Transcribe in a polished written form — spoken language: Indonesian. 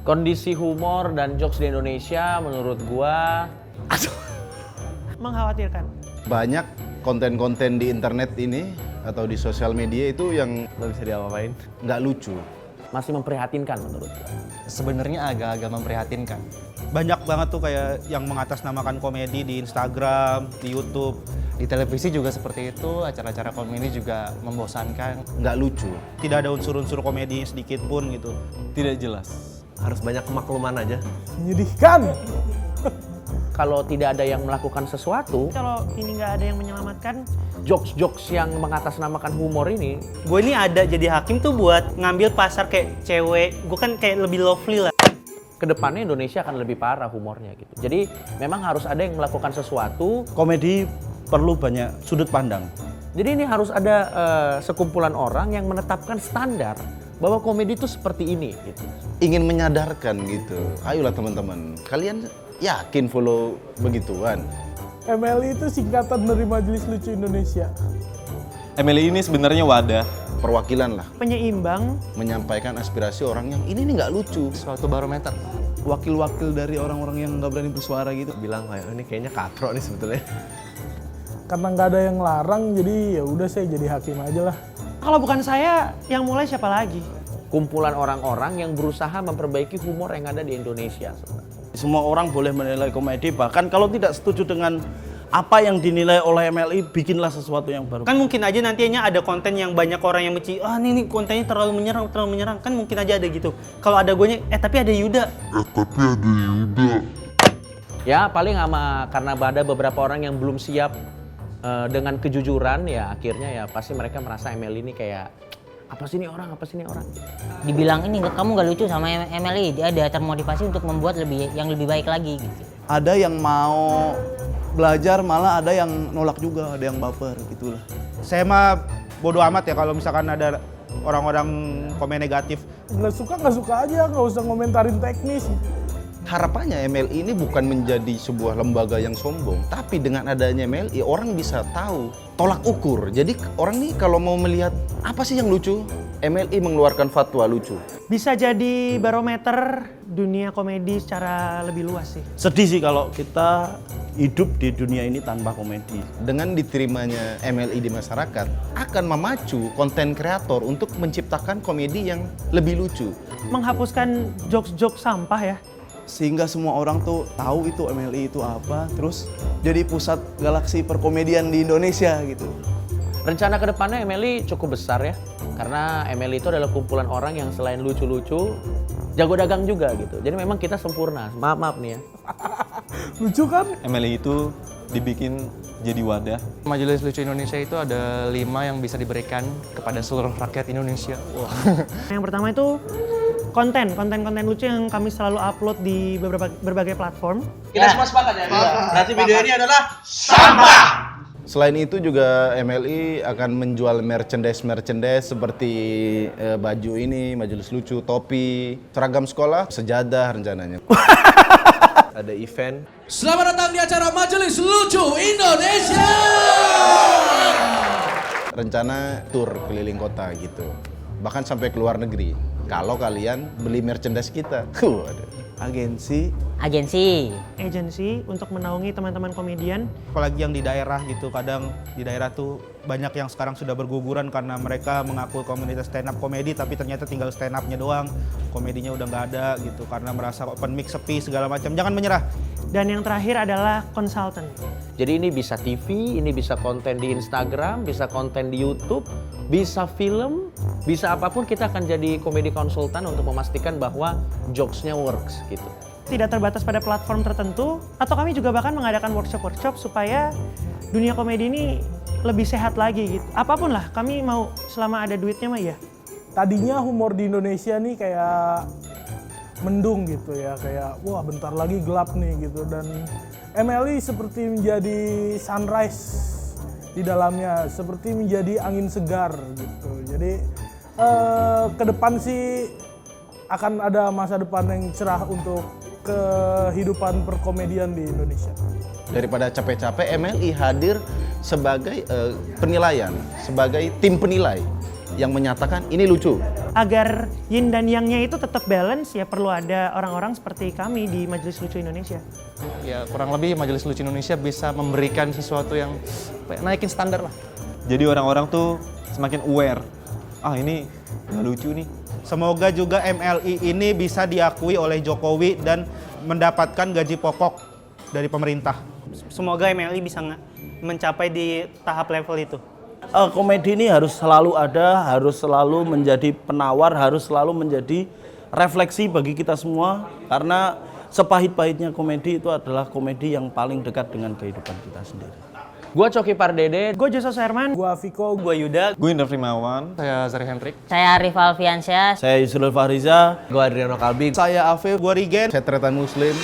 Kondisi humor dan jokes di Indonesia menurut gua mengkhawatirkan. Banyak konten-konten di internet ini atau di sosial media itu yang Nggak bisa diapa-apain. nggak lucu. masih memprihatinkan menurut gua. Sebenarnya agak-agak memprihatinkan. Banyak banget tuh kayak yang mengatasnamakan komedi di Instagram, di YouTube. Di televisi juga seperti itu, acara-acara komedi juga membosankan. Nggak lucu. Tidak ada unsur-unsur komedi sedikit pun gitu. Tidak jelas. Harus banyak kemakluman aja. Menyedihkan. Kalau tidak ada yang melakukan sesuatu, Kalau ini nggak ada yang menyelamatkan, jokes-jokes yang mengatasnamakan humor ini, gue ini ada jadi hakim tuh buat ngambil pasar kayak cewek. Gue kan kayak lebih lovely lah. kedepannya Indonesia akan lebih parah humornya gitu. Jadi memang harus ada yang melakukan sesuatu. Komedi perlu banyak sudut pandang. Jadi ini harus ada sekumpulan orang yang menetapkan standar bahwa komedi itu seperti ini gitu. Ingin menyadarkan gitu. Ayolah teman-teman, kalian yakin follow begituan? MLI itu singkatan dari Majelis Lucu Indonesia. MLI ini sebenarnya wadah. Perwakilan lah, Penyeimbang, menyampaikan aspirasi orang yang ini nih nggak lucu. Suatu barometer. Wakil-wakil dari orang-orang yang nggak berani bersuara gitu. Bilang kayak, oh, ini kayaknya katro nih sebetulnya. Karena nggak ada yang larang, jadi ya udah saya jadi hakim aja lah. kalau bukan saya, yang mulai siapa lagi? Kumpulan orang-orang yang berusaha memperbaiki humor yang ada di Indonesia. Semua orang boleh menilai komedi, bahkan kalau tidak setuju dengan apa yang dinilai oleh MLI, bikinlah sesuatu yang baru. Kan mungkin aja nantinya ada konten yang banyak orang yang benci, ini kontennya terlalu menyerang. Kan mungkin aja ada gitu. Kalau ada guanya, tapi ada Yuda. Ya paling karena ada beberapa orang yang belum siap dengan kejujuran, ya akhirnya ya pasti mereka merasa ML ini kayak apa sih ini orang. Dibilang ini kamu nggak lucu sama MLI, dia ada termotivasi untuk membuat yang lebih baik lagi gitu. Ada yang mau belajar, malah ada yang nolak juga, ada yang baper gitulah. Saya mah bodo amat ya kalau misalkan ada orang-orang komen negatif. Nggak suka aja, nggak usah ngomentarin teknis. Harapannya MLI ini bukan menjadi sebuah lembaga yang sombong, tapi dengan adanya MLI orang bisa tahu tolak ukur. Jadi orang nih kalau mau melihat apa sih yang lucu, MLI mengeluarkan fatwa lucu. Bisa jadi barometer dunia komedi secara lebih luas sih. Sedih sih kalau kita hidup di dunia ini tanpa komedi. Dengan diterimanya MLI di masyarakat akan memacu konten kreator untuk menciptakan komedi yang lebih lucu. Menghapuskan jokes-jokes sampah ya. Sehingga semua orang tuh tahu itu MLI itu apa, terus jadi pusat galaksi perkomedian di Indonesia gitu. Rencana kedepannya MLI cukup besar ya, karena MLI itu adalah kumpulan orang yang selain lucu-lucu, jago dagang juga gitu. Jadi memang kita sempurna, maaf nih ya. Lucu kan? MLI itu dibikin jadi wadah. Majelis Lucu Indonesia itu ada 5 yang bisa diberikan kepada seluruh rakyat Indonesia. Yang pertama itu konten lucu yang kami selalu upload di berbagai platform. Kita semua sepakat ya? Berarti video ini adalah sampah! Selain itu juga MLI akan menjual merchandise seperti baju ini, majelis lucu, topi, seragam sekolah, sejadah rencananya. Ada event. Selamat datang di acara Majelis Lucu Indonesia! Rencana tur keliling kota gitu. Bahkan sampai ke luar negeri. Kalau kalian beli merchandise kita. Agensi Agensi untuk menaungi teman-teman komedian. Apalagi yang di daerah gitu, kadang di daerah tuh banyak yang sekarang sudah berguguran karena mereka mengaku komunitas stand up komedi tapi ternyata tinggal stand up-nya doang. Komedinya udah nggak ada gitu karena merasa open mic sepi segala macam. Jangan menyerah. Dan yang terakhir adalah konsultan. Jadi ini bisa TV, ini bisa konten di Instagram, bisa konten di YouTube, bisa film, bisa apapun. Kita akan jadi komedi konsultan untuk memastikan bahwa jokes-nya works gitu. Tidak terbatas pada platform tertentu, atau kami juga bahkan mengadakan workshop supaya dunia komedi ini lebih sehat lagi gitu. Apapun lah, kami mau selama ada duitnya mah ya. Tadinya humor di Indonesia nih kayak mendung gitu ya, kayak wah bentar lagi gelap nih gitu, dan MLI seperti menjadi sunrise di dalamnya, seperti menjadi angin segar gitu. Jadi ke depan sih akan ada masa depan yang cerah untuk kehidupan perkomedian di Indonesia. Daripada capek-capek, MLI hadir sebagai penilaian, sebagai tim penilai yang menyatakan ini lucu. Agar yin dan yang-nya itu tetap balance ya perlu ada orang-orang seperti kami di Majelis Lucu Indonesia. Ya kurang lebih Majelis Lucu Indonesia bisa memberikan sesuatu yang naikin standar lah. Jadi orang-orang tuh semakin aware. Ah ini nggak lucu nih. Semoga juga MLI ini bisa diakui oleh Jokowi dan mendapatkan gaji pokok dari pemerintah. Semoga MLI bisa mencapai di tahap level itu. Komedi ini harus selalu ada, harus selalu menjadi penawar, harus selalu menjadi refleksi bagi kita semua. Karena sepahit-pahitnya komedi itu adalah komedi yang paling dekat dengan kehidupan kita sendiri. Gua Coki Pardede. Gue Jasa Herman. Gua Viko. Gue Yuda. Gue Indra Primawan. Saya Zari Hendrik. Saya Arif Alfiansyah. Saya Yusril Fahriza. Gue Adriano Kalbi. Saya Afif. Gua Rigen. Saya Tretan Muslim.